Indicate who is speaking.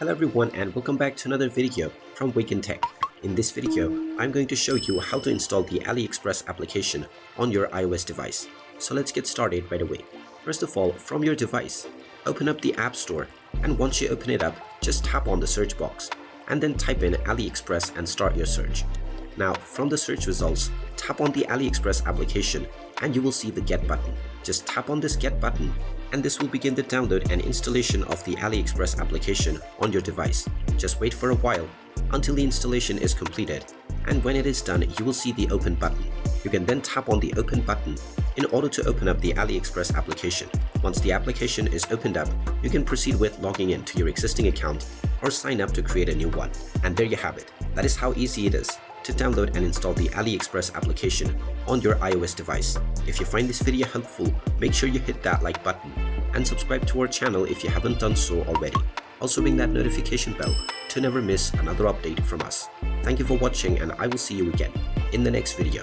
Speaker 1: Hello everyone and welcome back to another video from Wake&Tech. In this video, I'm going to show you how to install the Aliexpress application on your iOS device. So let's get started right away. First of all, from your device, open up the App Store, and once you open it up, just tap on the search box and then type in Aliexpress and start your search. Now, from the search results, tap on the Aliexpress application and you will see the Get button. Just tap on this Get button and this will begin the download and installation of the Aliexpress application on your device. Just wait for a while until the installation is completed, and when it is done, you will see the Open button. You can then tap on the Open button in order to open up the Aliexpress application. Once the application is opened up, you can proceed with logging in to your existing account or sign up to create a new one. And there you have it. That is how easy it is to download and install the Aliexpress application on your iOS device. If you find this video helpful, make sure you hit that like button and subscribe to our channel if you haven't done so already. Also ring that notification bell to never miss another update from us. Thank you for watching, and I will see you again in the next video.